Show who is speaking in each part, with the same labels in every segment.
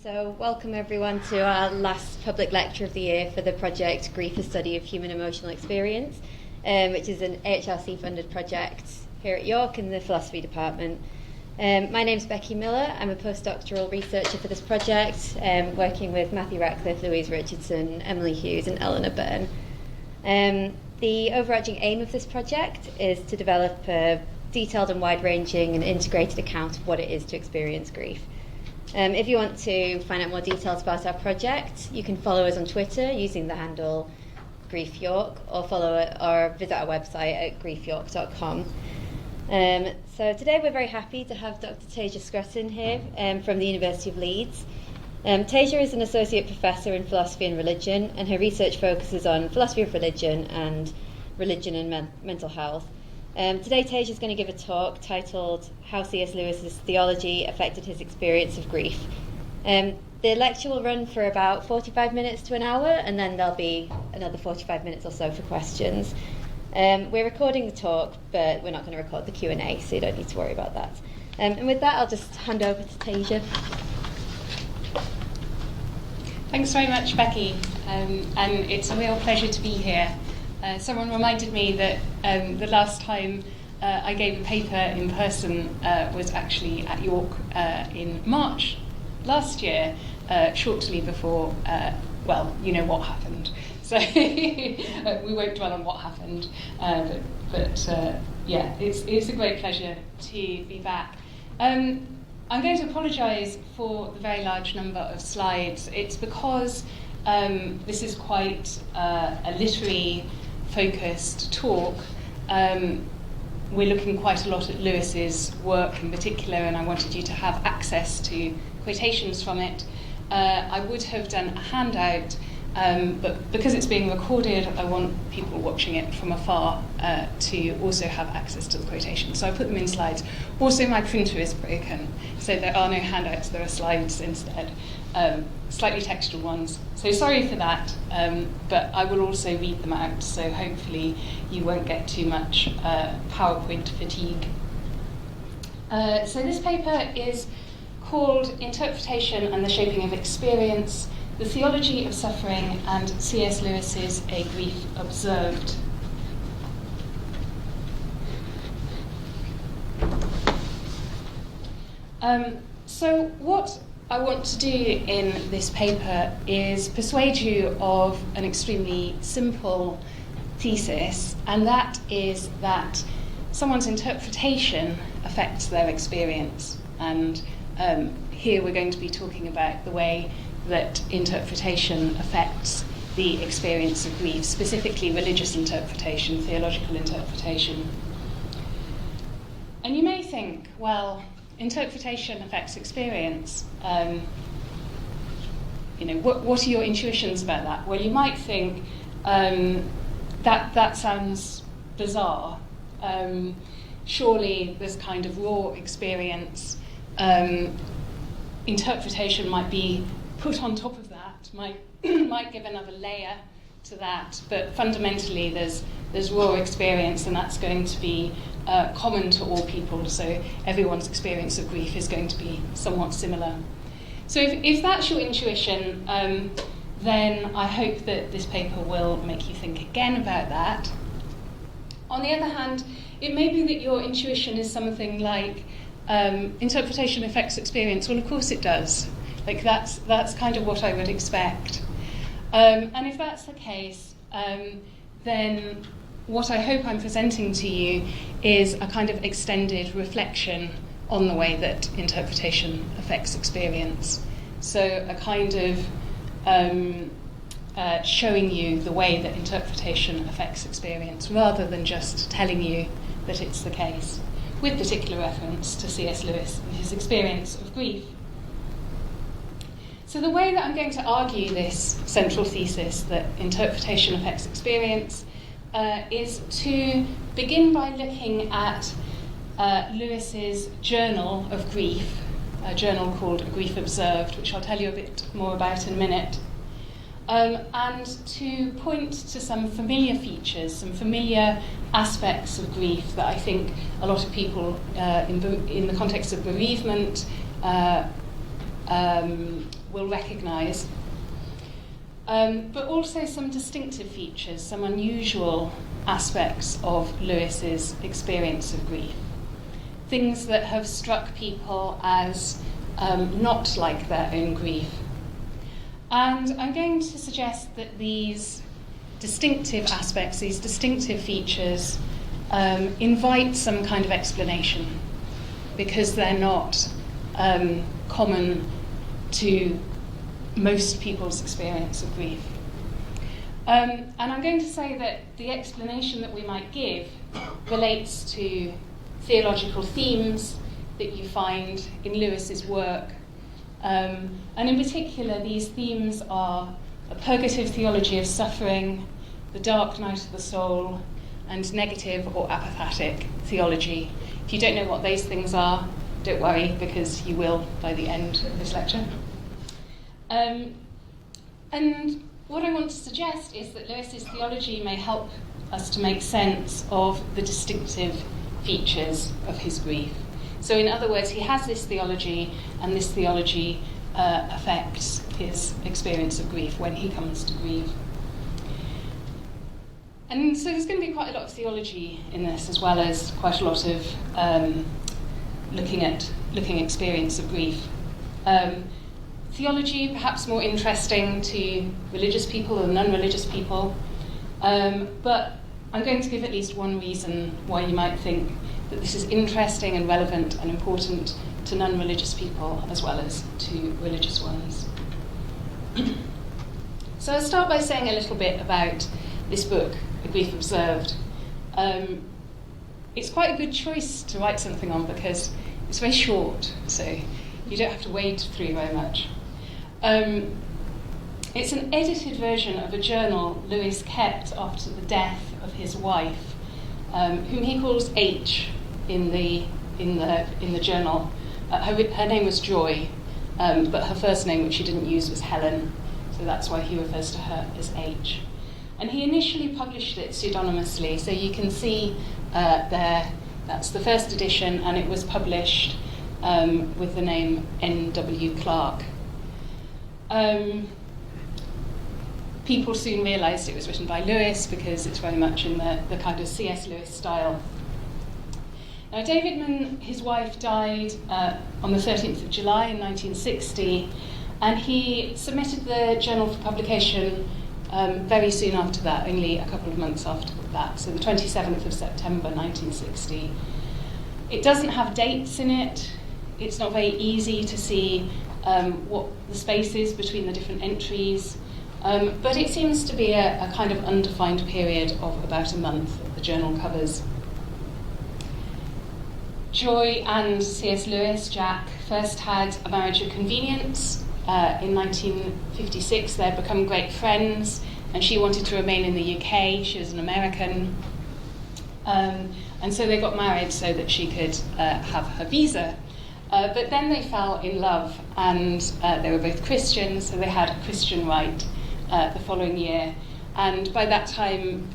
Speaker 1: So welcome everyone to our last public lecture of the year for the project Grief, a Study of Human Emotional Experience, which is an AHRC funded project here at York in the philosophy department. My name's Becky Miller. I'm a postdoctoral researcher for this project, working with Matthew Ratcliffe, Louise Richardson, Emily Hughes and Eleanor Byrne. The overarching aim of this project is to develop a detailed and wide-ranging and integrated account of what it is to experience grief. If you want to find out more details about our project, you can follow us on Twitter using the handle GriefYork, or visit our website at griefyork.com. So today we're very happy to have Dr. Tasia Scrutton here from the University of Leeds. Tasia is an associate professor in philosophy and religion, and her research focuses on philosophy of religion and mental health. Today Tasia is going to give a talk titled How C.S. Lewis's Theology Affected His Experience of Grief. The lecture will run for about 45 minutes to an hour, and then there'll be another 45 minutes or so for questions. We're recording the talk, but we're not going to record the Q&A, so you don't need to worry about that. And with that, I'll just hand over to Tasia.
Speaker 2: Thanks very much, Becky, and it's a real pleasure to be here. Someone reminded me that the last time I gave a paper in person was actually at York in March last year, shortly before, you know what happened. So we won't dwell on what happened, but it's a great pleasure to be back. I'm going to apologise for the very large number of slides. It's because this is quite a literary focused talk. We're looking quite a lot at Lewis's work in particular, and I wanted you to have access to quotations from it. I would have done a handout, but because it's being recorded, I want people watching it from afar to also have access to the quotations. So I put them in slides. Also, my printer is broken, so there are no handouts, there are slides instead. Slightly textual ones. So sorry for that, but I will also read them out, so hopefully you won't get too much PowerPoint fatigue. So this paper is called Interpretation and the Shaping of Experience, the Theology of Suffering and C.S. Lewis's A Grief Observed. So what I want to do in this paper is persuade you of an extremely simple thesis, and that is that someone's interpretation affects their experience. And here we're going to be talking about the way that interpretation affects the experience of grief, specifically religious interpretation, theological interpretation. And you may think, well, interpretation affects experience. What are your intuitions about that? Well, you might think that sounds bizarre. Surely there's kind of raw experience. Interpretation might be put on top of that, might give another layer to that, but fundamentally there's raw experience, and that's going to be common to all people, so everyone's experience of grief is going to be somewhat similar. So if that's your intuition, then I hope that this paper will make you think again about that. On the other hand, it may be that your intuition is something like interpretation affects experience. Well, of course it does. Like that's kind of what I would expect. And if that's the case, then what I hope I'm presenting to you is a kind of extended reflection on the way that interpretation affects experience. So a kind of showing you the way that interpretation affects experience, rather than just telling you that it's the case, with particular reference to C.S. Lewis and his experience of grief. So the way that I'm going to argue this central thesis, that interpretation affects experience, is to begin by looking at Lewis's journal of grief, a journal called A Grief Observed, which I'll tell you a bit more about in a minute, and to point to some familiar features, some familiar aspects of grief that I think a lot of people in the context of bereavement will recognise, but also some distinctive features, some unusual aspects of Lewis's experience of grief. Things that have struck people as not like their own grief. And I'm going to suggest that these distinctive aspects, these distinctive features, invite some kind of explanation, because they're not common to most people's experience of grief. And I'm going to say that the explanation that we might give relates to theological themes that you find in Lewis's work. And in particular, these themes are a purgative theology of suffering, the dark night of the soul, and negative or apophatic theology. If you don't know what those things are, don't worry, because you will by the end of this lecture. And what I want to suggest is that Lewis's theology may help us to make sense of the distinctive features of his grief. So in other words, he has this theology, and this theology affects his experience of grief when he comes to grieve. And so there's going to be quite a lot of theology in this, as well as quite a lot of looking at experience of grief. Theology, perhaps more interesting to religious people than non-religious people, but I'm going to give at least one reason why you might think that this is interesting and relevant and important to non-religious people as well as to religious ones. So I'll start by saying a little bit about this book, A Grief Observed. It's quite a good choice to write something on because it's very short, so you don't have to wade through very much. It's an edited version of a journal Lewis kept after the death of his wife, whom he calls H in the journal. Her name was Joy, but her first name, which she didn't use, was Helen, so that's why he refers to her as H. And he initially published it pseudonymously, so you can see there, that's the first edition, and it was published with the name N.W. Clark. People soon realised it was written by Lewis because it's very much in the kind of C.S. Lewis style. Now, David Mann, his wife, died on the 13th of July in 1960, and he submitted the journal for publication very soon after that, only a couple of months after that, so the 27th of September 1960. It doesn't have dates in it. It's not very easy to see what the space is between the different entries, but it seems to be a kind of undefined period of about a month that the journal covers. Joy and C.S. Lewis, Jack, first had a marriage of convenience. In 1956, they'd become great friends, and she wanted to remain in the UK. She was an American. And so they got married so that she could have her visa. But then they fell in love, and they were both Christians, so they had a Christian rite the following year. And by that time,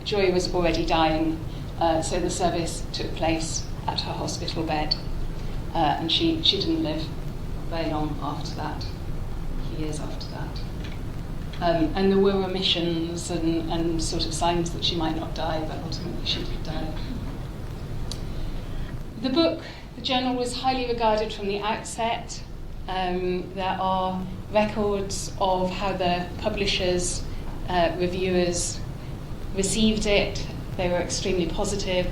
Speaker 2: Joy was already dying, so the service took place at her hospital bed. And she didn't live very long after that, years after that. And there were remissions and sort of signs that she might not die, but ultimately she did die. The book, the journal, was highly regarded from the outset. There are records of how the publishers, reviewers received it. They were extremely positive.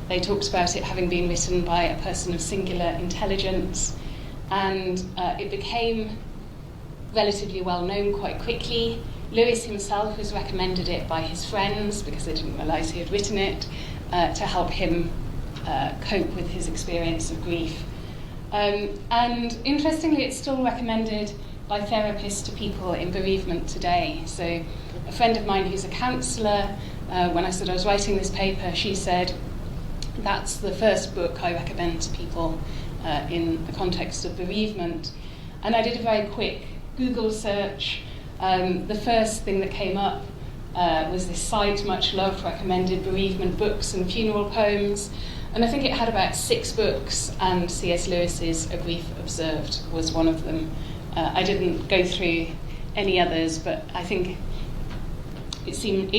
Speaker 2: They talked about it having been written by a person of singular intelligence, and it became relatively well known quite quickly. Lewis himself was recommended it by his friends because they didn't realise he had written it, to help him cope with his experience of grief. And interestingly, it's still recommended by therapists to people in bereavement today. So a friend of mine who's a counsellor, when I said I was writing this paper, she said, that's the first book I recommend to people in the context of bereavement. And I did a very quick Google search. The first thing that came up was this site, Much Loved Recommended Bereavement Books and Funeral Poems. And I think it had about 6 books, and C.S. Lewis's A Grief Observed was one of them. I didn't go through any others, but I think it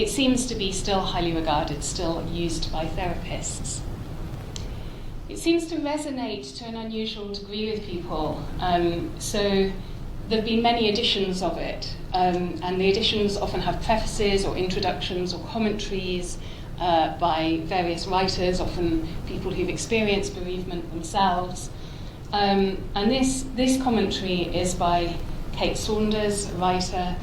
Speaker 2: seems to be still highly regarded, still used by therapists. It seems to resonate to an unusual degree with people. So there have been many editions of it, and the editions often have prefaces or introductions or commentaries by various writers, often people who've experienced bereavement themselves. And this commentary is by Kate Saunders, a writer,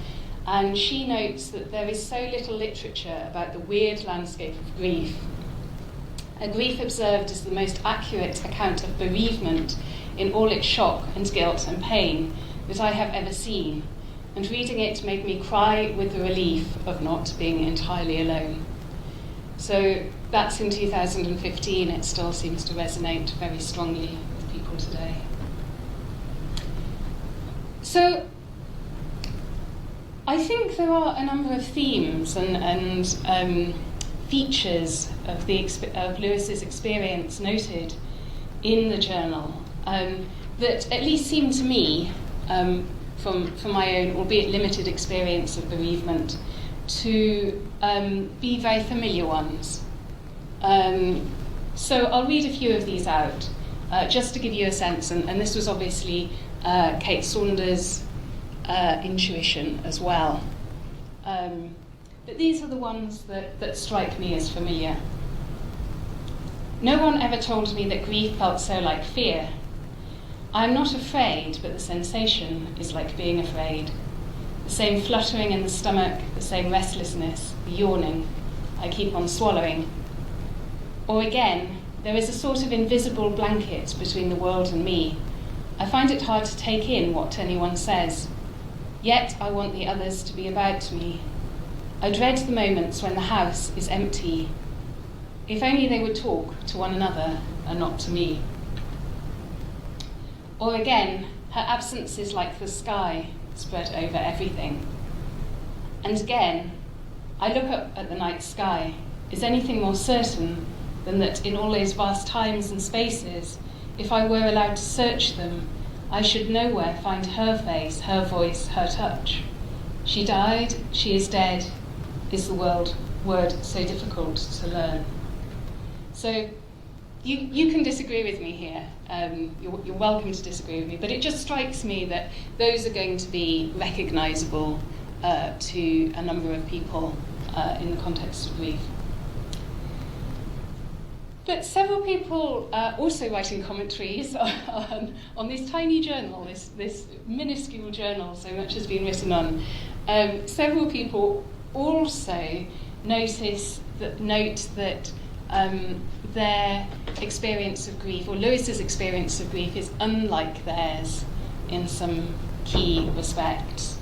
Speaker 2: and she notes that there is so little literature about the weird landscape of grief. A Grief Observed is the most accurate account of bereavement in all its shock and guilt and pain that I have ever seen, and reading it made me cry with the relief of not being entirely alone. So that's in 2015. It still seems to resonate very strongly with people today. So I think there are a number of themes and features of Lewis's experience noted in the journal that at least seem to me, from my own, albeit limited experience of bereavement, to be very familiar ones. So I'll read a few of these out, just to give you a sense, and this was obviously Kate Saunders' intuition as well. But these are the ones that strike me as familiar. No one ever told me that grief felt so like fear. I am not afraid, but the sensation is like being afraid. The same fluttering in the stomach, the same restlessness, the yawning. I keep on swallowing. Or again, there is a sort of invisible blanket between the world and me. I find it hard to take in what anyone says. Yet I want the others to be about me. I dread the moments when the house is empty. If only they would talk to one another and not to me. Or again, her absence is like the sky spread over everything. And again, I look up at the night sky. Is anything more certain than that in all those vast times and spaces, if I were allowed to search them, I should nowhere find her face, her voice, her touch? She died, she is dead, is the word so difficult to learn. So you can disagree with me here. You're welcome to disagree with me, but it just strikes me that those are going to be recognisable to a number of people in the context of grief. But several people also writing commentaries on this tiny journal, this minuscule journal so much has been written on. Several people also note that their experience of grief, or Lewis's experience of grief, is unlike theirs in some key respects.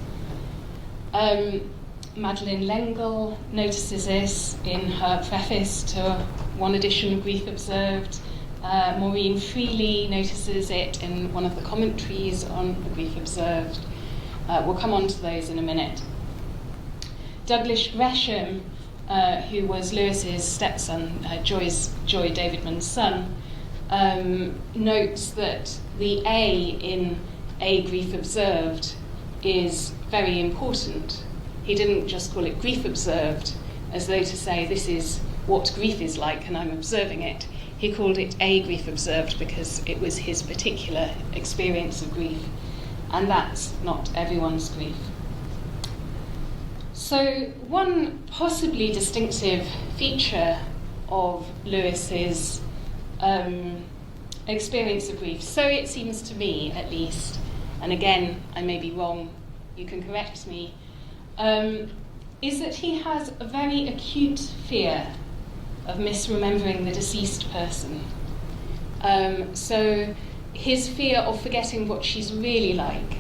Speaker 2: Madeleine L'Engle notices this in her preface to one edition of Grief Observed. Maureen Freely notices it in one of the commentaries on Grief Observed. We'll come on to those in a minute. Douglas Gresham, who was Lewis's stepson, Joy Davidman's son, notes that the A in A Grief Observed is very important. He didn't just call it Grief Observed, as though to say this is what grief is like and I'm observing it. He called it A Grief Observed because it was his particular experience of grief, and that's not everyone's grief. So one possibly distinctive feature of Lewis's experience of grief, so it seems to me at least, and again, I may be wrong, you can correct me, is that he has a very acute fear of misremembering the deceased person. So his fear of forgetting what she's really like,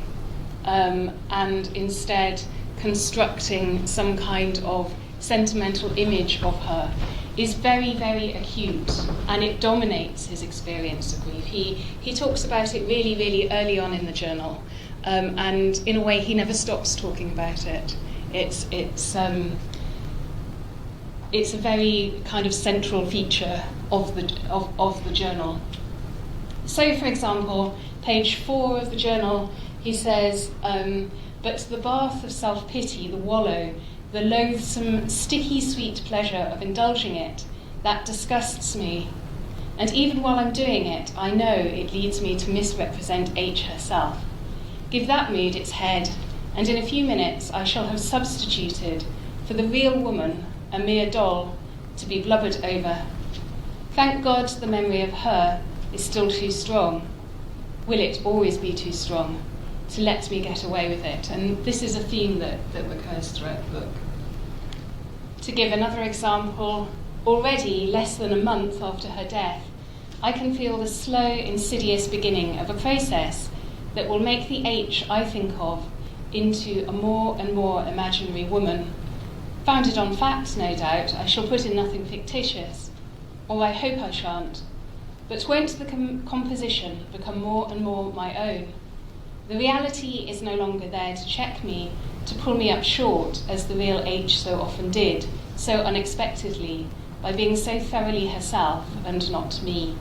Speaker 2: and instead constructing some kind of sentimental image of her, is very, very acute, and it dominates his experience of grief. He talks about it really, really early on in the journal, and in a way he never stops talking about it. It's a very kind of central feature of the journal. So, for example, page 4 of the journal, he says, but the bath of self-pity, the wallow, the loathsome, sticky sweet pleasure of indulging it, that disgusts me. And even while I'm doing it, I know it leads me to misrepresent H herself. Give that mood its head, and in a few minutes I shall have substituted for the real woman a mere doll to be blubbered over. Thank God the memory of her is still too strong. Will it always be too strong to let me get away with it? And this is a theme that recurs throughout the book. To give another example, already less than a month after her death, I can feel the slow, insidious beginning of a process that will make the H I think of into a more and more imaginary woman. Founded on fact, no doubt, I shall put in nothing fictitious, or I hope I shan't. But won't the composition become more and more my own? The reality is no longer there to check me, to pull me up short, as the real H so often did, so unexpectedly, by being so thoroughly herself and not me.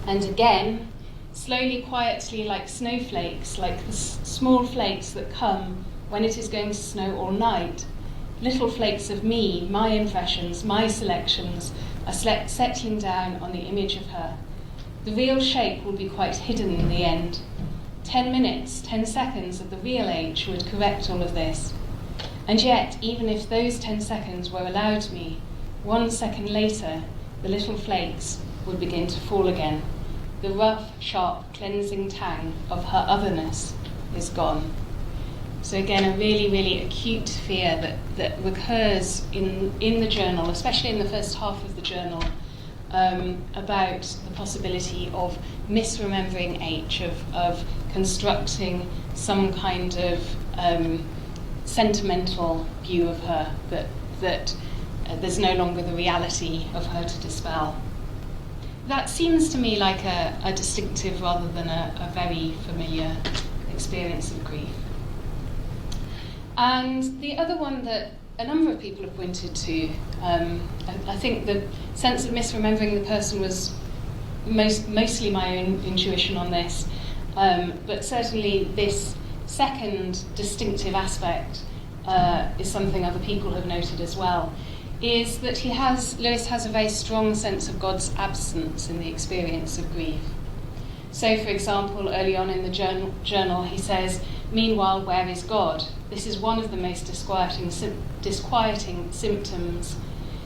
Speaker 2: And again, slowly, quietly, like snowflakes, like the small flakes that come when it is going to snow all night, little flakes of me, my impressions, my selections, are settling down on the image of her. The real shape will be quite hidden in the end. 10 minutes, 10 seconds of the real H would correct all of this. And yet, even if those 10 seconds were allowed me, 1 second later, the little flakes would begin to fall again. The rough, sharp, cleansing tang of her otherness is gone. So again, a really, really acute fear that recurs in the journal, especially in the first half of the journal, about the possibility of misremembering H, of constructing some kind of sentimental view of her, that there's no longer the reality of her to dispel. That seems to me like a distinctive rather than a very familiar experience of grief. And the other one that a number of people have pointed to, I think the sense of misremembering the person was mostly my own intuition on this, but certainly this second distinctive aspect is something other people have noted as well, is that Lewis has a very strong sense of God's absence in the experience of grief. So, for example, early on in the journal, he says, "Meanwhile, where is God? This is one of the most disquieting symptoms.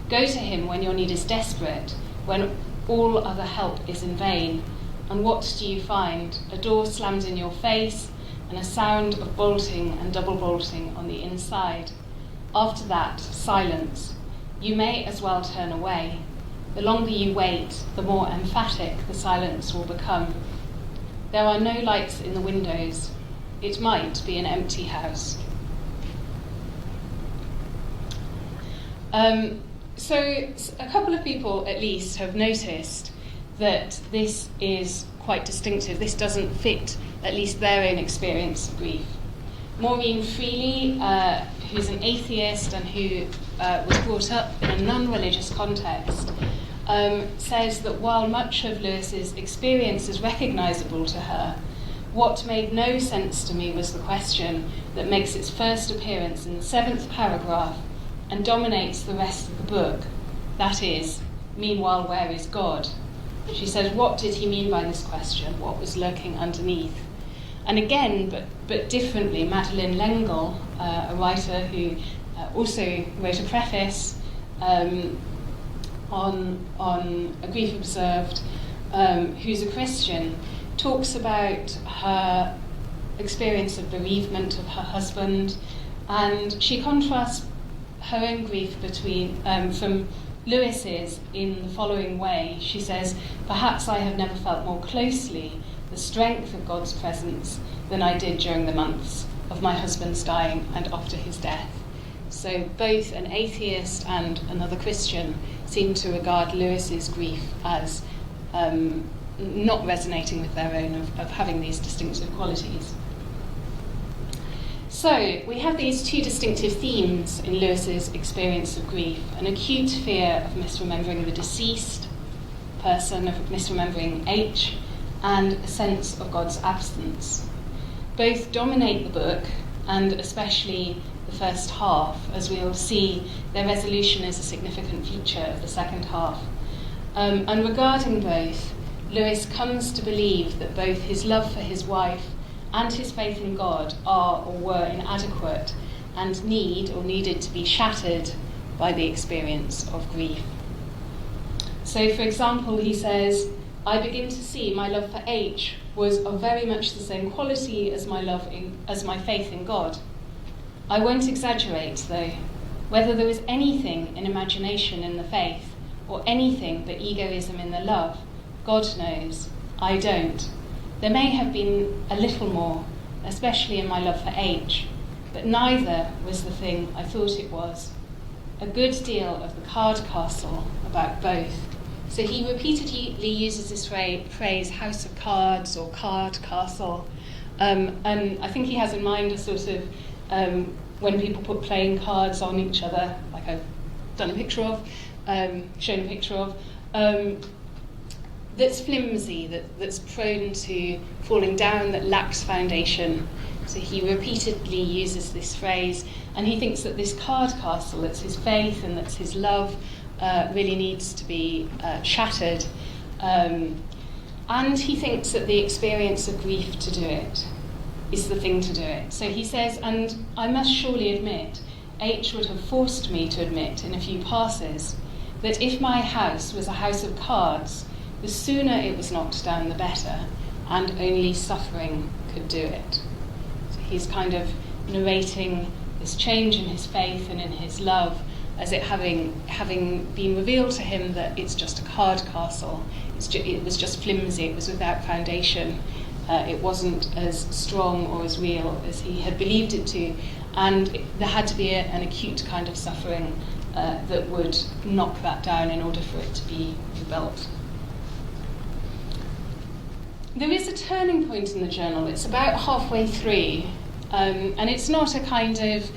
Speaker 2: Go to him when your need is desperate, when all other help is in vain. And what do you find? A door slammed in your face and a sound of bolting and double bolting on the inside. After that, silence. You may as well turn away. The longer you wait, the more emphatic the silence will become. There are no lights in the windows. It might be an empty house." So a couple of people at least have noticed that this is quite distinctive. This doesn't fit at least their own experience of grief. Maureen Freely, who's an atheist and who was brought up in a non-religious context, says that while much of Lewis's experience is recognisable to her, what made no sense to me was the question that makes its first appearance in the 7th paragraph and dominates the rest of the book. That is, meanwhile, where is God? She says, what did he mean by this question? What was lurking underneath? And again, but differently, Madeleine L'Engle, a writer who also wrote a preface on A Grief Observed, who's a Christian, talks about her experience of bereavement of her husband, and she contrasts her own grief from Lewis's in the following way. She says, "Perhaps I have never felt more closely the strength of God's presence than I did during the months of my husband's dying and after his death." So both an atheist and another Christian seem to regard Lewis's grief as not resonating with their own, of having these distinctive qualities. So we have these two distinctive themes in Lewis's experience of grief: an acute fear of misremembering the deceased person, of misremembering H, and a sense of God's absence. Both dominate the book, and especially the first half. As we'll see, their resolution is a significant feature of the second half. And regarding both, Lewis comes to believe that both his love for his wife and his faith in God are or were inadequate and needed to be shattered by the experience of grief. So, for example, he says, I begin to see my love for H was of very much the same quality as my faith in God. I won't exaggerate, though. Whether there was anything in imagination in the faith or anything but egoism in the love, God knows. I don't. There may have been a little more, especially in my love for H, but neither was the thing I thought it was. A good deal of the card castle about both. So he repeatedly uses this phrase, house of cards or card castle. And I think he has in mind a sort of, when people put playing cards on each other, like I've done a picture of, shown a picture of, that's flimsy, that's prone to falling down, that lacks foundation. So he repeatedly uses this phrase, and he thinks that this card castle, that's his faith and that's his love, really needs to be shattered. And he thinks that the experience of grief to do it is the thing to do it. So he says, and I must surely admit, H would have forced me to admit in a few passes, that if my house was a house of cards, the sooner it was knocked down the better, and only suffering could do it. So he's kind of narrating this change in his faith and in his love, as it having been revealed to him that it's just a card castle. It was just flimsy, it was without foundation, it wasn't as strong or as real as he had believed it to, and there had to be an acute kind of suffering that would knock that down in order for it to be rebuilt. There is a turning point in the journal. It's about halfway through, and it's not a kind of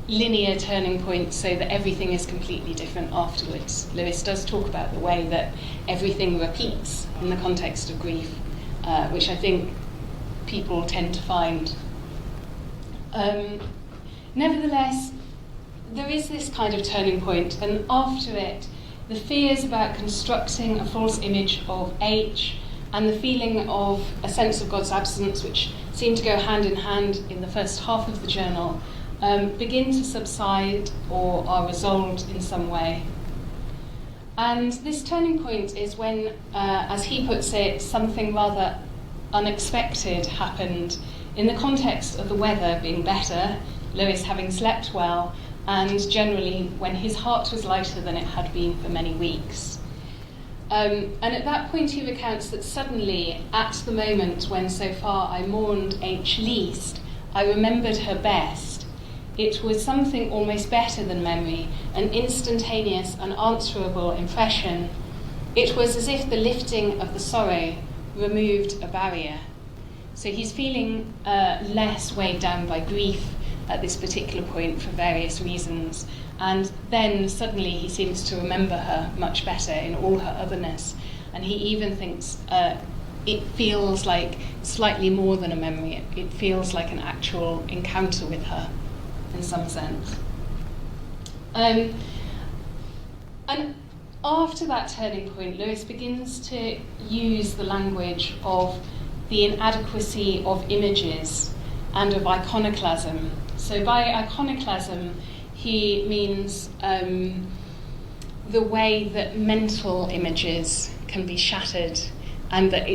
Speaker 2: linear turning point so that everything is completely different afterwards. Lewis does talk about the way that everything repeats in the context of grief, which I think people tend to find. Nevertheless, there is this kind of turning point, and after it, the fears about constructing a false image of H and the feeling of a sense of God's absence, which seem to go hand in hand in the first half of the journal, begin to subside or are resolved in some way. And this turning point is when, as he puts it, something rather unexpected happened in the context of the weather being better, Lewis having slept well, and generally when his heart was lighter than it had been for many weeks. And at that point he recounts that suddenly, at the moment when so far I mourned H least, I remembered her best. It was something almost better than memory, an instantaneous, unanswerable impression. It was as if the lifting of the sorrow removed a barrier. So he's feeling less weighed down by grief at this particular point for various reasons. And then suddenly he seems to remember her much better in all her otherness. And he even thinks it feels like slightly more than a memory. It feels like an actual encounter with her in some sense. And after that turning point, Lewis begins to use the language of the inadequacy of images and of iconoclasm. So by iconoclasm, he means the way that mental images can be shattered, and that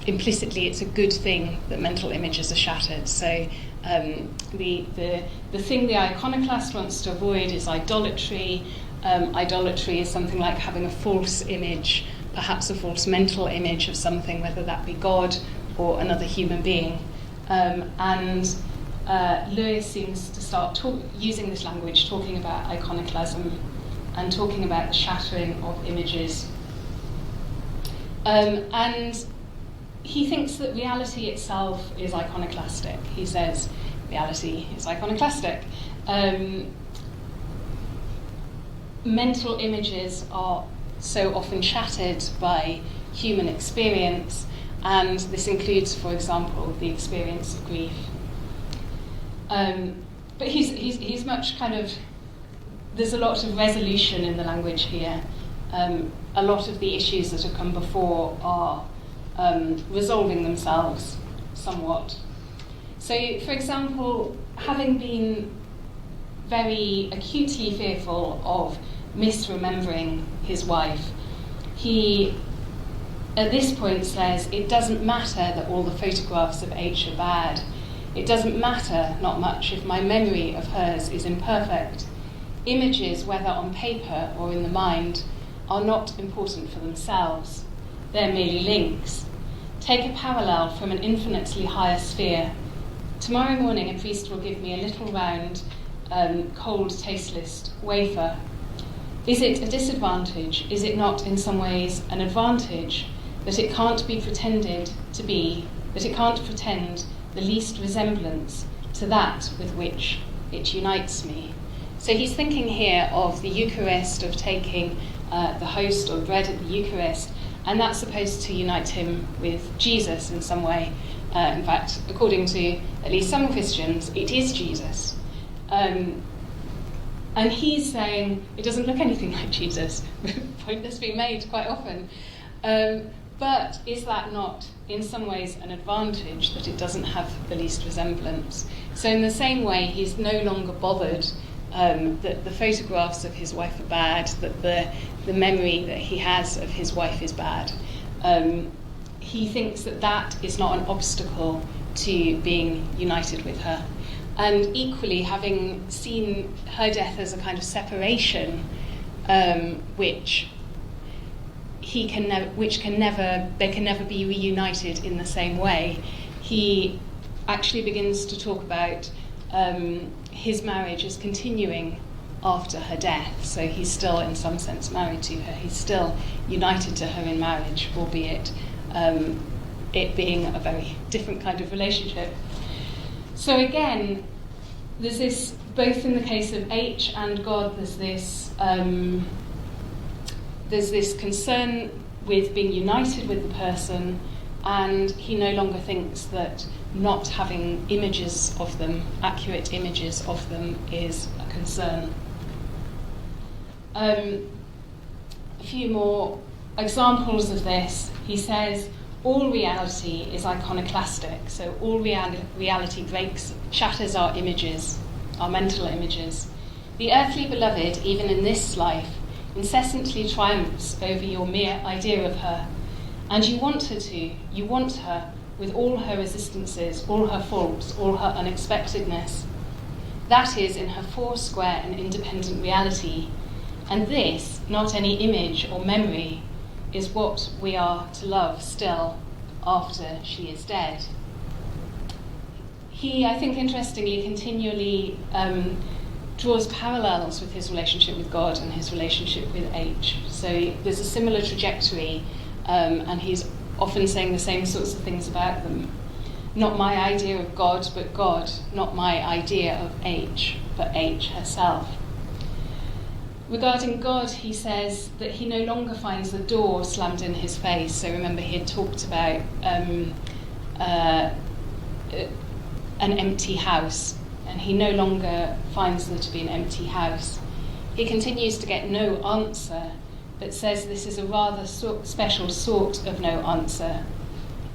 Speaker 2: implicitly it's a good thing that mental images are shattered. So the thing the iconoclast wants to avoid is idolatry. Idolatry is something like having a false image, perhaps a false mental image of something, whether that be God or another human being. Lewis seems to start using this language, talking about iconoclasm and talking about the shattering of images. And he thinks that reality itself is iconoclastic. He says reality is iconoclastic. Mental images are so often shattered by human experience, and this includes, for example, the experience of grief. But he's much kind of, there's a lot of resolution in the language here. A lot of the issues that have come before are resolving themselves somewhat. So, for example, having been very acutely fearful of misremembering his wife, he at this point says, it doesn't matter that all the photographs of H are bad. It doesn't matter, not much, if my memory of hers is imperfect. Images, whether on paper or in the mind, are not important for themselves. They're merely links. Take a parallel from an infinitely higher sphere. Tomorrow morning a priest will give me a little round, cold, tasteless wafer. Is it a disadvantage? Is it not in some ways an advantage that it can't be pretended to be, that it can't pretend the least resemblance to that with which it unites me? So he's thinking here of the Eucharist, of taking the host or bread at the Eucharist, and that's supposed to unite him with Jesus in some way. In fact, according to at least some Christians, it is Jesus. And he's saying it doesn't look anything like Jesus. Point that's been made quite often. But is that not, in some ways, an advantage that it doesn't have the least resemblance? So in the same way, he's no longer bothered that the photographs of his wife are bad, that the memory that he has of his wife is bad. He thinks that that is not an obstacle to being united with her. And equally, having seen her death as a kind of separation, which they can never be reunited in the same way, he actually begins to talk about his marriage as continuing after her death. So he's still, in some sense, married to her. He's still united to her in marriage, albeit it being a very different kind of relationship. So again, there's this, both in the case of H and God, there's this concern with being united with the person, and he no longer thinks that not having images of them, accurate images of them, is a concern. A few more examples of this. He says, all reality is iconoclastic, so all reality shatters our images, our mental images. The earthly beloved, even in this life, incessantly triumphs over your mere idea of her, and you want her with all her resistances, all her faults, all her unexpectedness. That is in her foursquare and independent reality, and this, not any image or memory, is what we are to love still after she is dead. He, I think, interestingly, continually draws parallels with his relationship with God and his relationship with H. So there's a similar trajectory, and he's often saying the same sorts of things about them. Not my idea of God, but God. Not my idea of H, but H herself. Regarding God, he says that he no longer finds the door slammed in his face. So remember, he had talked about an empty house, and he no longer finds there to be an empty house. He continues to get no answer, but says this is a rather special sort of no answer.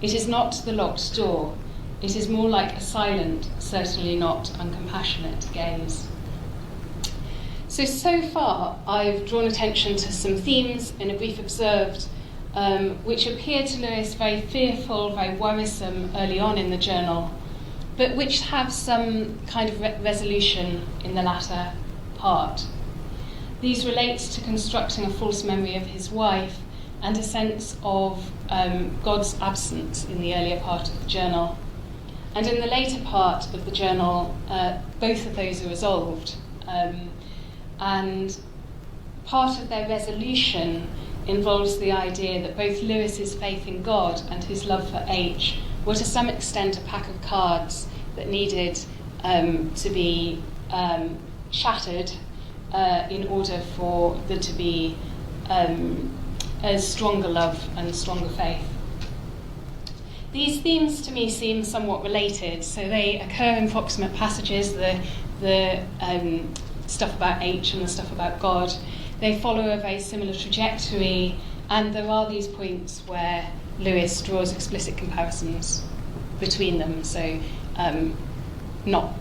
Speaker 2: It is not the locked door. It is more like a silent, certainly not uncompassionate gaze. So far, I've drawn attention to some themes in A Grief Observed, which appear to Lewis very fearful, very worrisome early on in the journal, but which have some kind of resolution in the latter part. These relate to constructing a false memory of his wife and a sense of God's absence in the earlier part of the journal. And in the later part of the journal, both of those are resolved. And part of their resolution involves the idea that both Lewis's faith in God and his love for H were to some extent a pack of cards that needed to be shattered in order for there to be as stronger love and stronger faith. These themes to me seem somewhat related, so they occur in proximate passages, the stuff about H and the stuff about God. They follow a very similar trajectory, and there are these points where Lewis draws explicit comparisons between them. So not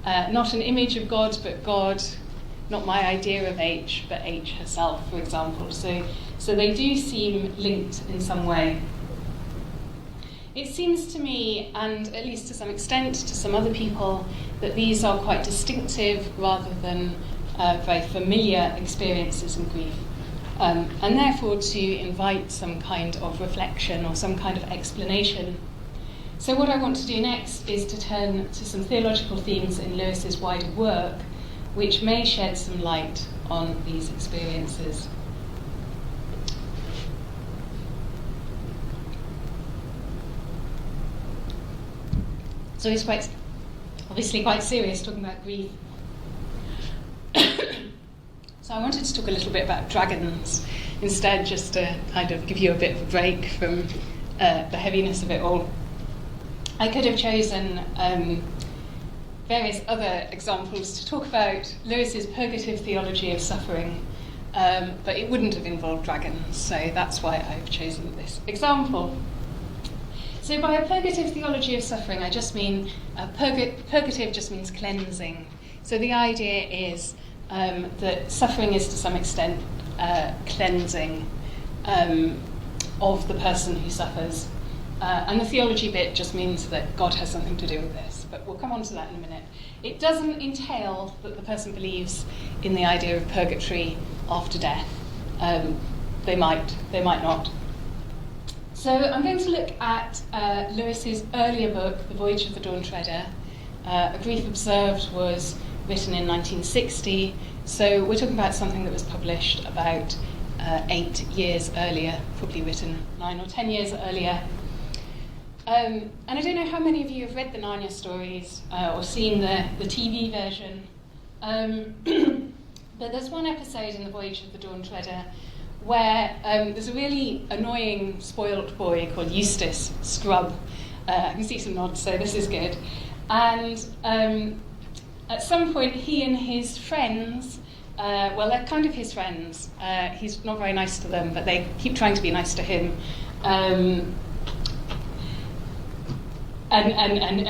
Speaker 2: an image of God, but God, not my idea of H, but H herself, for example. So they do seem linked in some way. It seems to me, and at least to some extent to some other people, that these are quite distinctive rather than very familiar experiences in grief. And therefore to invite some kind of reflection or some kind of explanation. So what I want to do next is to turn to some theological themes in Lewis's wider work, which may shed some light on these experiences. So he's obviously quite serious talking about grief. So I wanted to talk a little bit about dragons instead, just to kind of give you a bit of a break from the heaviness of it all. I could have chosen various other examples to talk about Lewis's purgative theology of suffering, but it wouldn't have involved dragons, so that's why I've chosen this example. So by a purgative theology of suffering, I just mean, purgative just means cleansing. So the idea is that suffering is to some extent cleansing of the person who suffers. And the theology bit just means that God has something to do with this, but we'll come on to that in a minute. It doesn't entail that the person believes in the idea of purgatory after death. They might not. So I'm going to look at Lewis's earlier book, The Voyage of the Dawn Treader. A Grief Observed was written in 1960, so we're talking about something that was published about 8 years earlier, probably written 9 or 10 years earlier. And I don't know how many of you have read the Narnia stories or seen the TV version, but there's one episode in The Voyage of the Dawn Treader where there's a really annoying, spoilt boy called Eustace Scrub. I can see some nods, so this is good. And at some point, he and his friends, well, they're kind of his friends. He's not very nice to them, but they keep trying to be nice to him. And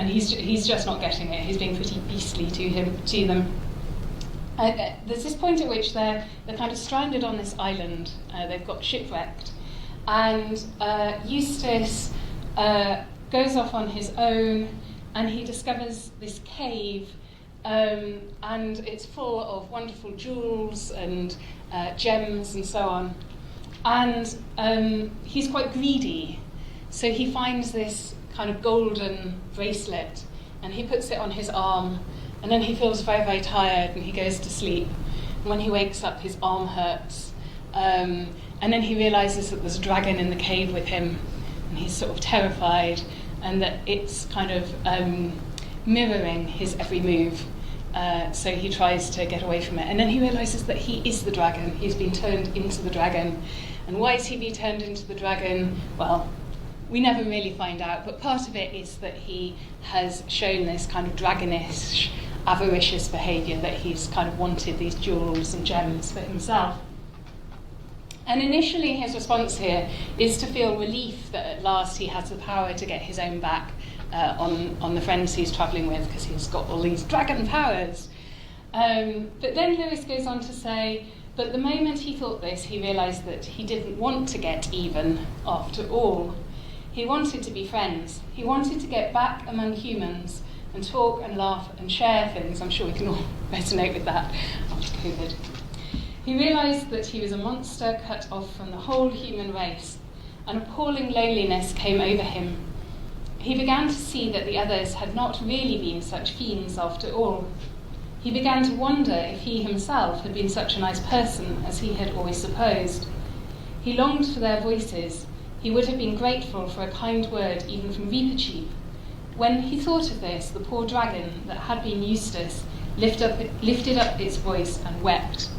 Speaker 2: he's just not getting it. He's being pretty beastly to them. There's this point at which they're kind of stranded on this island. They've got shipwrecked, and Eustace goes off on his own, and he discovers this cave, and it's full of wonderful jewels and gems and so on. And he's quite greedy, so he finds this kind of golden bracelet, and he puts it on his arm. And then he feels very, very tired, and he goes to sleep. And when he wakes up, his arm hurts. And then he realises that there's a dragon in the cave with him, and he's sort of terrified, and that it's kind of mirroring his every move. So he tries to get away from it. And then he realises that he is the dragon. He's been turned into the dragon. And why is he being turned into the dragon? Well, we never really find out, but part of it is that he has shown this kind of dragonish, avaricious behaviour, that he's kind of wanted these jewels and gems for himself. And initially his response here is to feel relief that at last he has the power to get his own back on the friends he's travelling with, because he's got all these dragon powers. But then Lewis goes on to say, but the moment he thought this, he realised that he didn't want to get even after all. He wanted to be friends. He wanted to get back among humans and talk and laugh and share things. I'm sure we can all resonate with that after COVID. He realised that he was a monster cut off from the whole human race. An appalling loneliness came over him. He began to see that the others had not really been such fiends after all. He began to wonder if he himself had been such a nice person as he had always supposed. He longed for their voices. He would have been grateful for a kind word even from Reepicheep. When he thought of this, the poor dragon that had been Eustace lifted up its voice and wept.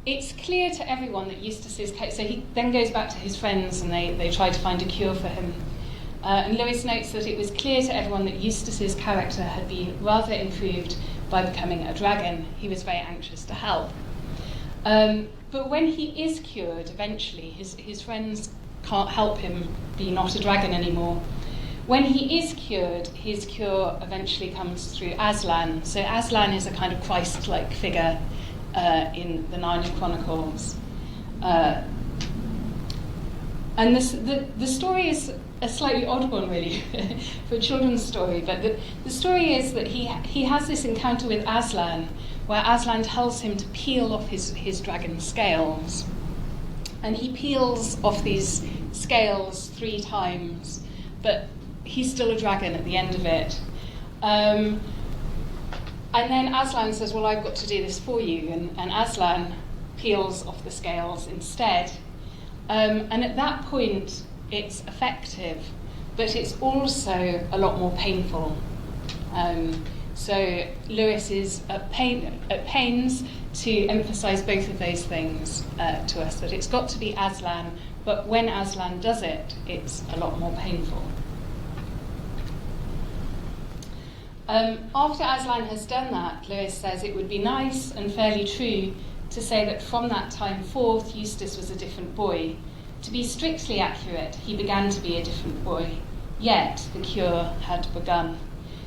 Speaker 2: It's clear to everyone that Eustace's case, so he then goes back to his friends and they try to find a cure for him. And Lewis notes that it was clear to everyone that Eustace's character had been rather improved by becoming a dragon. He was very anxious to help. But when he is cured, eventually, his friends can't help him be not a dragon anymore. When he is cured, his cure eventually comes through Aslan. So Aslan is a kind of Christ-like figure in the Narnia Chronicles. And the story is a slightly odd one, really, for a children's story. But the story is that he has this encounter with Aslan, where Aslan tells him to peel off his dragon scales. And he peels off these scales 3 times, but he's still a dragon at the end of it. And then Aslan says, well, I've got to do this for you. And Aslan peels off the scales instead. And at that point, it's effective, but it's also a lot more painful. So Lewis is at pains to emphasise both of those things to us, that it's got to be Aslan, but when Aslan does it, it's a lot more painful. After Aslan has done that, Lewis says it would be nice and fairly true to say that from that time forth, Eustace was a different boy. To be strictly accurate, he began to be a different boy, yet the cure had begun.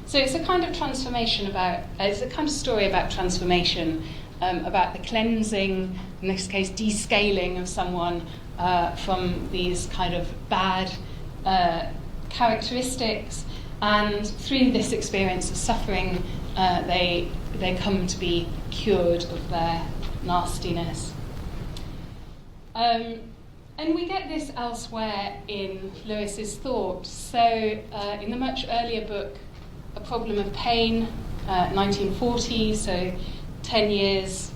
Speaker 2: So it's a kind of transformation it's a kind of story about transformation, about the cleansing, in this case descaling of someone from these kind of bad characteristics, and through this experience of suffering, they come to be cured of their nastiness. And we get this elsewhere in Lewis's thought. So in the much earlier book, A Problem of Pain, 1940, so 10 years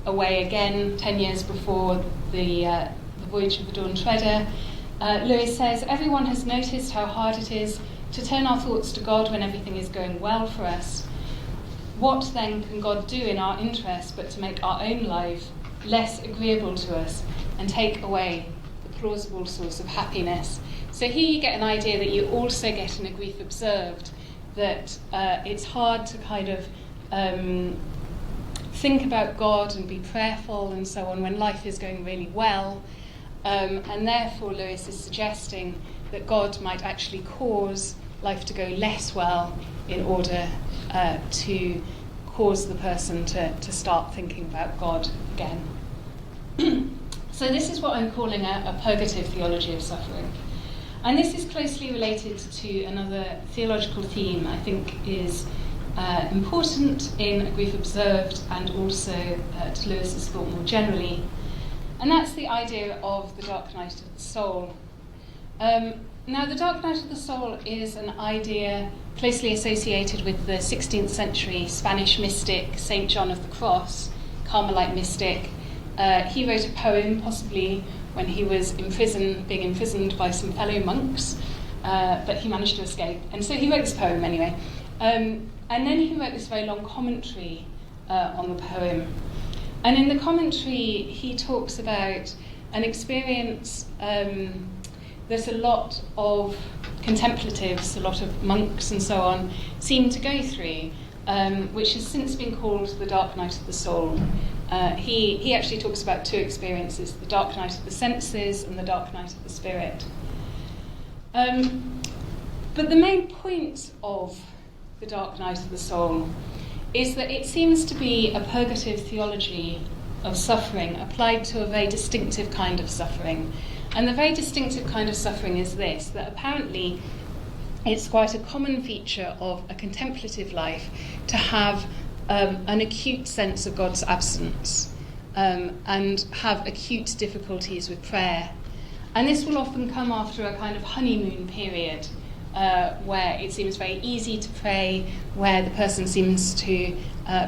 Speaker 2: away again, 10 years before the Voyage of the Dawn Treader, Lewis says, everyone has noticed how hard it is to turn our thoughts to God when everything is going well for us. What then can God do in our interest but to make our own life less agreeable to us and take away the plausible source of happiness? So here you get an idea that you also get in A Grief Observed, that it's hard to kind of think about God and be prayerful and so on when life is going really well. And therefore Lewis is suggesting that God might actually cause life to go less well in order to cause the person to start thinking about God again. So this is what I'm calling a purgative theology of suffering. And this is closely related to another theological theme I think is important in A Grief Observed and also to Lewis's thought more generally. And that's the idea of the dark night of the soul. Now, the dark night of the soul is an idea closely associated with the 16th century Spanish mystic St. John of the Cross, Carmelite mystic. He wrote a poem, possibly when he was being imprisoned by some fellow monks, but he managed to escape. And so he wrote this poem anyway. And then he wrote this very long commentary on the poem. And in the commentary, he talks about an experience that a lot of contemplatives, a lot of monks and so on, seem to go through, which has since been called the dark night of the soul. He actually talks about 2 experiences, the dark night of the senses and the dark night of the spirit. But the main point of the dark night of the soul is that it seems to be a purgative theology of suffering applied to a very distinctive kind of suffering. And the very distinctive kind of suffering is this, that apparently it's quite a common feature of a contemplative life to have an acute sense of God's absence and have acute difficulties with prayer. And this will often come after a kind of honeymoon period where it seems very easy to pray, where the person seems to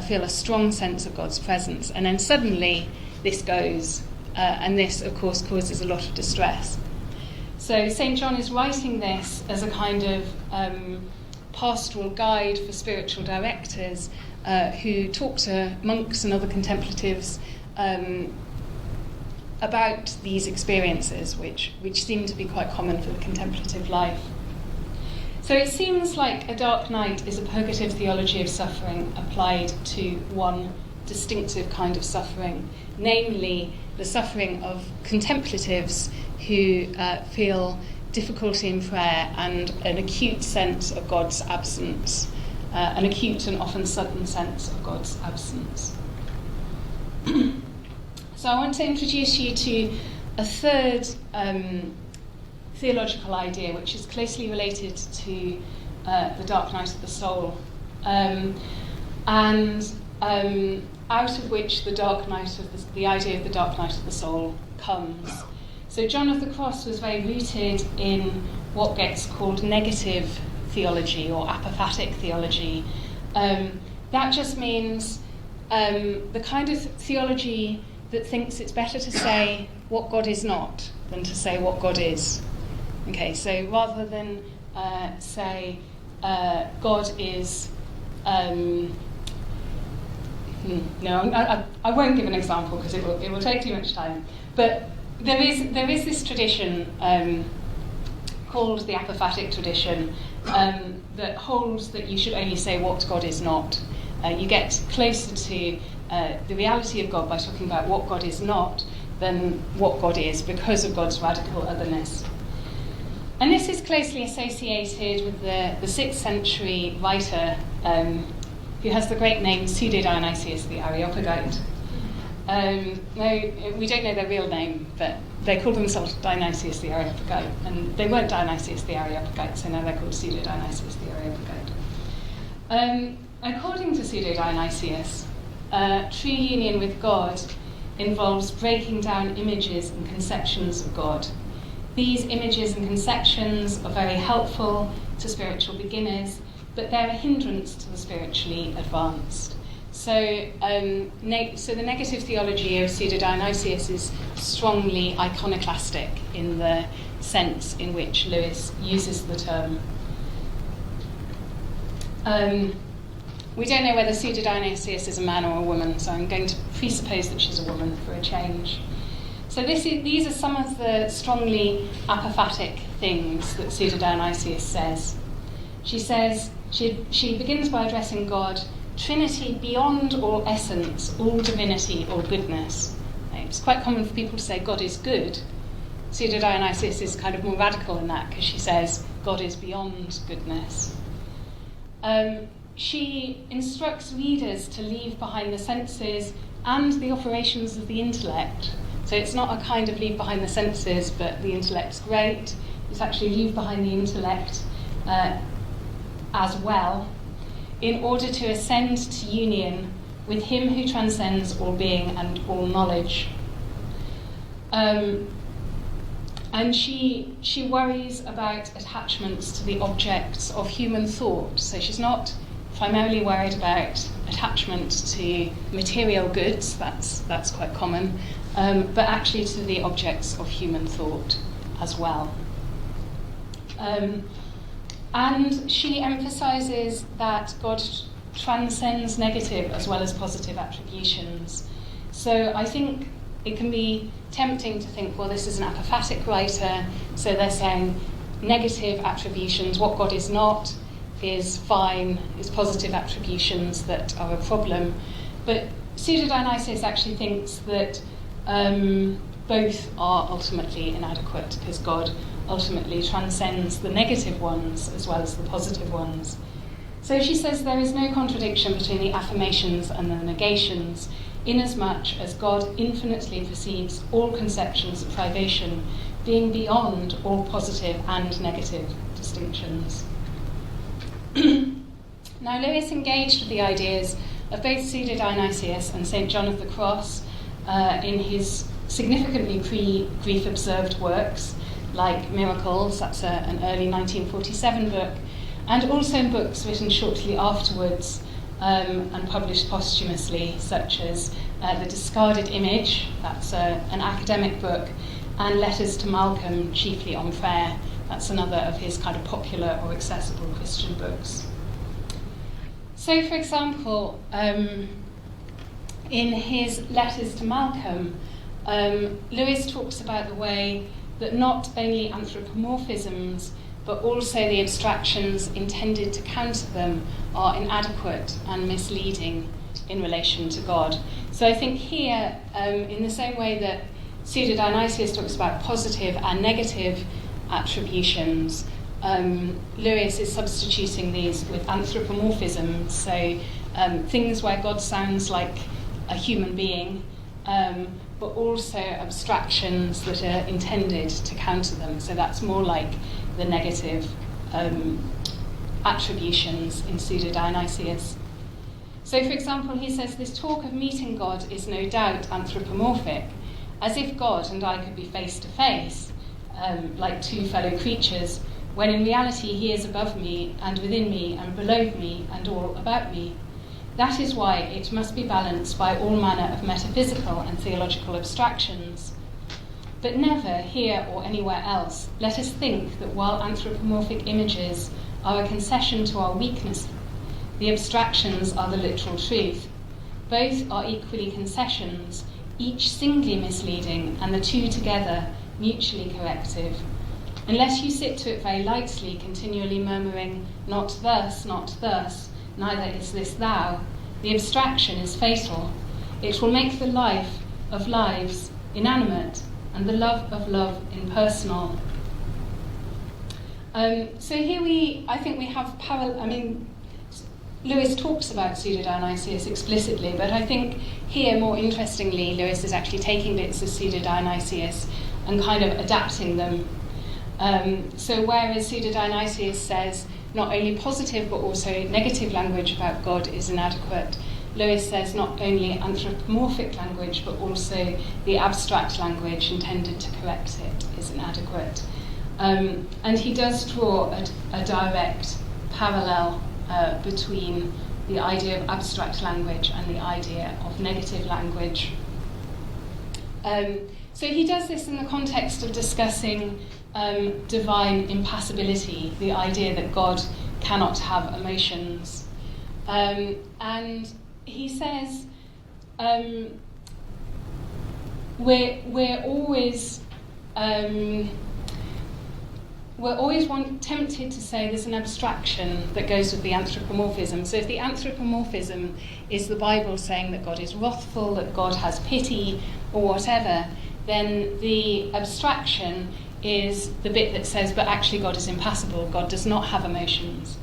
Speaker 2: feel a strong sense of God's presence. And then suddenly this goes, and this, of course, causes a lot of distress. So St. John is writing this as a kind of pastoral guide for spiritual directors who talk to monks and other contemplatives about these experiences, which seem to be quite common for the contemplative life. So it seems like a dark night is a purgative theology of suffering applied to one distinctive kind of suffering, namely the suffering of contemplatives who feel difficulty in prayer and an acute sense of God's absence, an acute and often sudden sense of God's absence. So I want to introduce you to a third theological idea, which is closely related to the dark night of the soul, and out of which the idea of the dark night of the soul comes. So John of the Cross was very rooted in what gets called negative theology or apophatic theology. That just means the kind of theology that thinks it's better to say what God is not than to say what God is. Okay, so rather than say God is... I won't give an example because it will take too much time. But there is this tradition called the apophatic tradition that holds that you should only say what God is not. You get closer to the reality of God by talking about what God is not than what God is because of God's radical otherness. And this is closely associated with the 6th century writer who has the great name Pseudo-Dionysius the Areopagite. No, we don't know their real name, but they call themselves Dionysius the Areopagite, and they weren't Dionysius the Areopagite, so now they're called Pseudo-Dionysius the Areopagite. According to Pseudo-Dionysius, true union with God involves breaking down images and conceptions of God. These images and conceptions are very helpful to spiritual beginners, but they're a hindrance to the spiritually advanced. So the negative theology of Pseudo-Dionysius is strongly iconoclastic in the sense in which Lewis uses the term. We don't know whether Pseudo-Dionysius is a man or a woman, so I'm going to presuppose that she's a woman for a change. So these are some of the strongly apophatic things that Pseudo-Dionysius says. She says, she begins by addressing God, Trinity beyond all essence, all divinity, all goodness. It's quite common for people to say God is good. Pseudo-Dionysius is kind of more radical in that because she says God is beyond goodness. She instructs readers to leave behind the senses and the operations of the intellect. So it's not a kind of leave behind the senses, but the intellect's great. It's actually leave behind the intellect as well, in order to ascend to union with him who transcends all being and all knowledge. And she worries about attachments to the objects of human thought. So she's not primarily worried about attachment to material goods, that's quite common, but actually to the objects of human thought as well. And she emphasises that God transcends negative as well as positive attributions. So I think it can be tempting to think, well, this is an apophatic writer, so they're saying negative attributions, what God is not is fine, it's positive attributions that are a problem. But Pseudo-Dionysius actually thinks that both are ultimately inadequate because God ultimately transcends the negative ones as well as the positive ones. So she says there is no contradiction between the affirmations and the negations, inasmuch as God infinitely perceives all conceptions of privation, being beyond all positive and negative distinctions. Now, Lewis engaged with the ideas of both Pseudo-Dionysius and St. John of the Cross in his significantly pre-grief observed works, like Miracles, that's an early 1947 book, and also in books written shortly afterwards and published posthumously, such as The Discarded Image, that's an academic book, and Letters to Malcolm, chiefly on prayer, That's another of his kind of popular or accessible Christian books. So, for example, in his letters to Malcolm, Lewis talks about the way that not only anthropomorphisms, but also the abstractions intended to counter them are inadequate and misleading in relation to God. So I think here, in the same way that Pseudo-Dionysius talks about positive and negative attributions, Lewis is substituting these with anthropomorphisms, so things where God sounds like a human being, but also abstractions that are intended to counter them. So that's more like the negative attributions in Pseudo-Dionysius. So, for example, he says, this talk of meeting God is no doubt anthropomorphic, as if God and I could be face to face, like two fellow creatures, when in reality he is above me and within me and below me and all about me. That is why it must be balanced by all manner of metaphysical and theological abstractions. But never, here or anywhere else, let us think that while anthropomorphic images are a concession to our weakness, the abstractions are the literal truth. Both are equally concessions, each singly misleading, and the two together mutually corrective. Unless you sit to it very lightly, continually murmuring, not thus, neither is this thou, the abstraction is fatal. It will make the life of lives inanimate, and the love of love impersonal. So here I think we have Lewis talks about Pseudo-Dionysius explicitly, but I think here, more interestingly, Lewis is actually taking bits of Pseudo-Dionysius and kind of adapting them. So whereas Pseudo-Dionysius says not only positive but also negative language about God is inadequate, Lewis says not only anthropomorphic language but also the abstract language intended to correct it is inadequate. And he does draw a direct parallel between the idea of abstract language and the idea of negative language. So he does this in the context of discussing divine impassibility, the idea that God cannot have emotions. And he says we're always tempted to say there's an abstraction that goes with the anthropomorphism. So if the anthropomorphism is the Bible saying that God is wrathful, that God has pity, or whatever, then the abstraction is the bit that says, but actually God is impassible, God does not have emotions.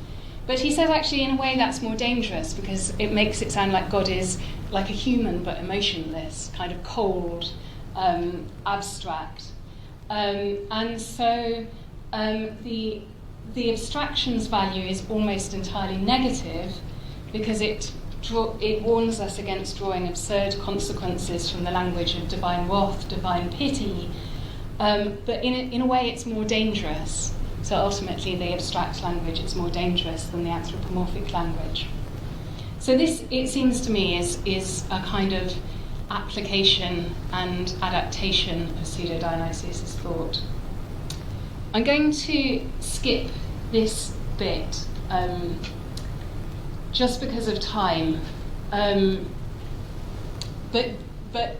Speaker 2: But he says actually in a way that's more dangerous because it makes it sound like God is like a human but emotionless, kind of cold, abstract. And so the abstraction's value is almost entirely negative because it warns us against drawing absurd consequences from the language of divine wrath, divine pity, but in a way it's more dangerous. So ultimately the abstract language is more dangerous than the anthropomorphic language. So this, it seems to me, is a kind of application and adaptation of Pseudo-Dionysius' thought. I'm going to skip this bit just because of time, but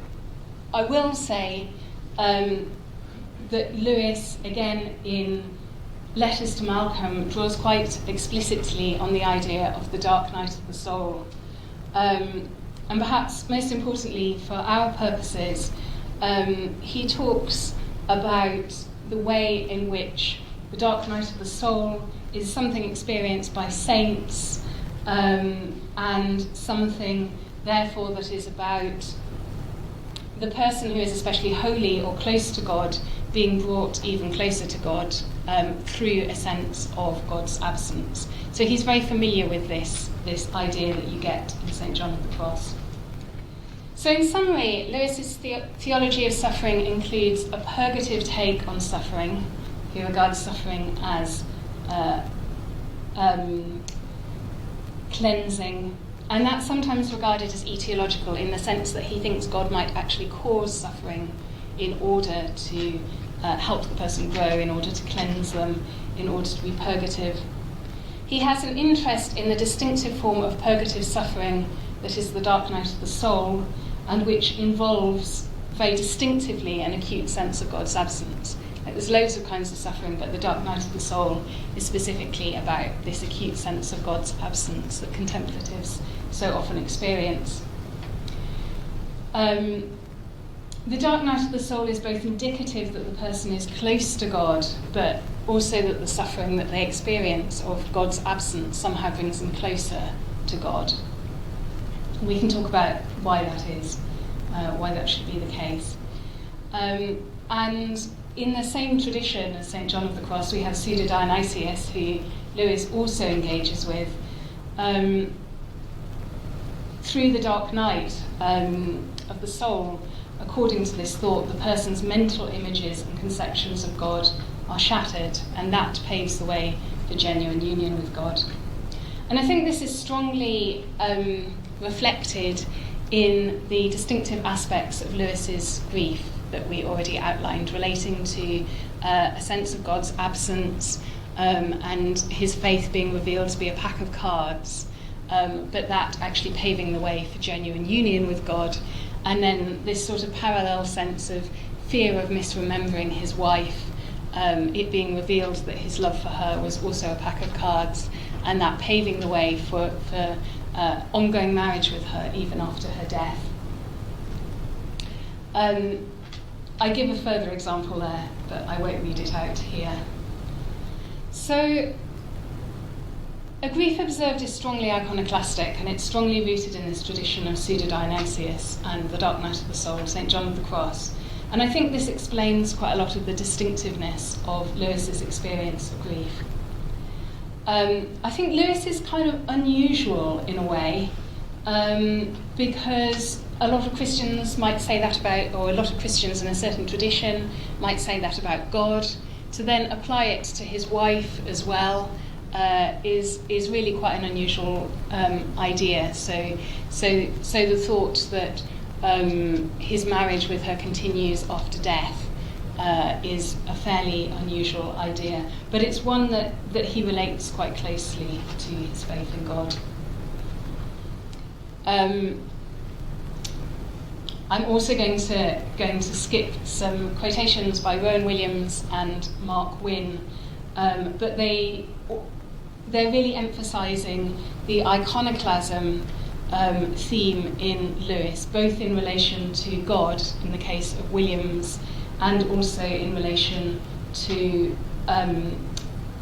Speaker 2: I will say that Lewis, again in Letters to Malcolm, draws quite explicitly on the idea of the dark night of the soul. And perhaps most importantly for our purposes, he talks about the way in which the dark night of the soul is something experienced by saints, and something, therefore, that is about the person who is especially holy or close to God being brought even closer to God through a sense of God's absence. So he's very familiar with this idea that you get in St. John of the Cross. So in summary, Lewis's theology of suffering includes a purgative take on suffering. He regards suffering as cleansing, and that's sometimes regarded as etiological in the sense that he thinks God might actually cause suffering in order to help the person grow, in order to cleanse them, in order to be purgative. He has an interest in the distinctive form of purgative suffering that is the dark night of the soul, and which involves very distinctively an acute sense of God's absence. Like, there's loads of kinds of suffering, but the dark night of the soul is specifically about this acute sense of God's absence that contemplatives so often experience. The dark night of the soul is both indicative that the person is close to God, but also that the suffering that they experience of God's absence somehow brings them closer to God. We can talk about why that is, why that should be the case. And in the same tradition as St. John of the Cross, we have Pseudo-Dionysius, who Lewis also engages with. Through the dark night of the soul, according to this thought, the person's mental images and conceptions of God are shattered, and that paves the way for genuine union with God. And I think this is strongly reflected in the distinctive aspects of Lewis's grief that we already outlined, relating to a sense of God's absence and his faith being revealed to be a pack of cards, but that actually paving the way for genuine union with God. And then this sort of parallel sense of fear of misremembering his wife, it being revealed that his love for her was also a pack of cards, and that paving the way for ongoing marriage with her even after her death. I give a further example there, but I won't read it out here. So, a grief observed is strongly iconoclastic, and it's strongly rooted in this tradition of Pseudo-Dionysius and the dark night of the soul, St. John of the Cross. And I think this explains quite a lot of the distinctiveness of Lewis's experience of grief. I think Lewis is kind of unusual in a way, because a lot of Christians might say that about, or a lot of Christians in a certain tradition might say that about God. To then apply it to his wife as well is really quite an unusual idea. So the thought that his marriage with her continues after death is a fairly unusual idea, but it's one that he relates quite closely to his faith in God. I'm also going to skip some quotations by Rowan Williams and Mark Wynne, but they're really emphasising the iconoclasm theme in Lewis, both in relation to God in the case of Williams, and also in relation to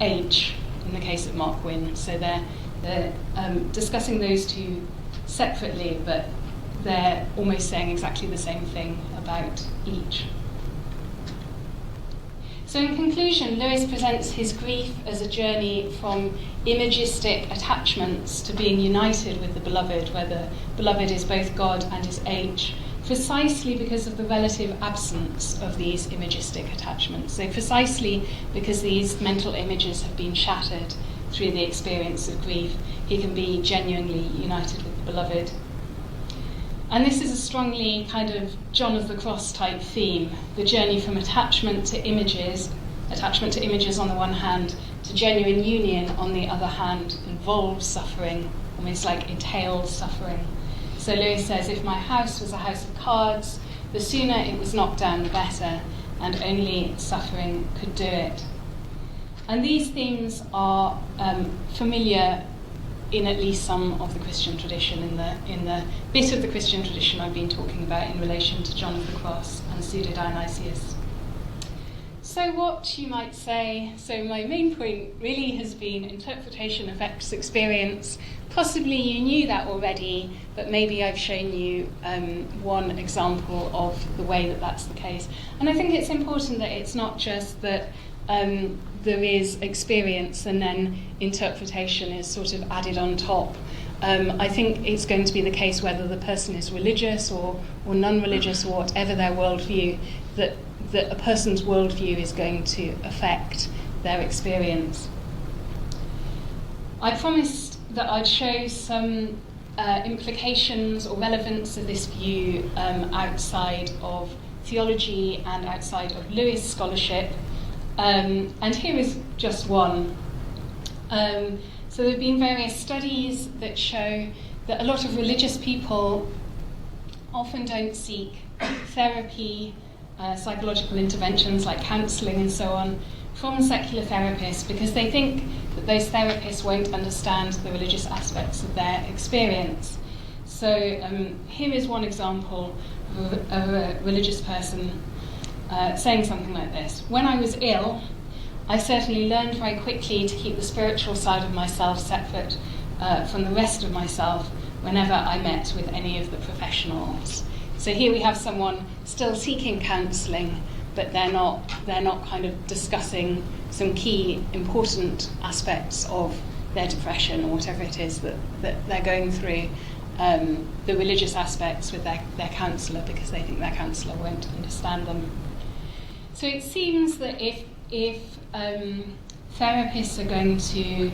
Speaker 2: H in the case of Mark Wynne. So they're discussing those two separately, but they're almost saying exactly the same thing about each. So in conclusion, Lewis presents his grief as a journey from imagistic attachments to being united with the beloved, where the beloved is both God and his H, precisely because of the relative absence of these imagistic attachments. So precisely because these mental images have been shattered through the experience of grief, he can be genuinely united with the beloved. And this is a strongly kind of John of the Cross type theme, the journey from attachment to images on the one hand, to genuine union on the other hand, involves suffering, almost like entails suffering. So Lewis says, if my house was a house of cards, the sooner it was knocked down the better, and only suffering could do it. And these themes are familiar in at least some of the Christian tradition, in the bit of the Christian tradition I've been talking about in relation to John of the Cross and Pseudo-Dionysius. So what, you might say, so my main point really has been interpretation affects experience. Possibly you knew that already, but maybe I've shown you one example of the way that that's the case. And I think it's important that it's not just that there is experience and then interpretation is sort of added on top. I think it's going to be the case whether the person is religious or non-religious or whatever their worldview, that a person's worldview is going to affect their experience. I promised that I'd show some implications or relevance of this view outside of theology and outside of Lewis scholarship. And here is just one. So there have been various studies that show that a lot of religious people often don't seek therapy, psychological interventions like counselling and so on, from secular therapists because they think that those therapists won't understand the religious aspects of their experience. So here is one example of a religious person saying something like this. When I was ill, I certainly learned very quickly to keep the spiritual side of myself separate from the rest of myself whenever I met with any of the professionals. So here we have someone still seeking counselling, but they're not kind of discussing some key important aspects of their depression or whatever it is that they're going through, the religious aspects with their counsellor because they think their counsellor won't understand them. So it seems that if therapists are going to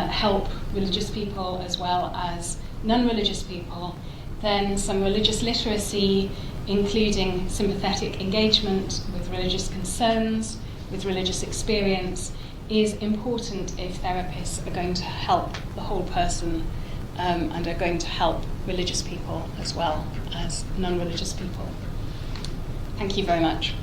Speaker 2: help religious people as well as non-religious people, then some religious literacy, including sympathetic engagement with religious concerns, with religious experience, is important if therapists are going to help the whole person and are going to help religious people as well as non-religious people. Thank you very much.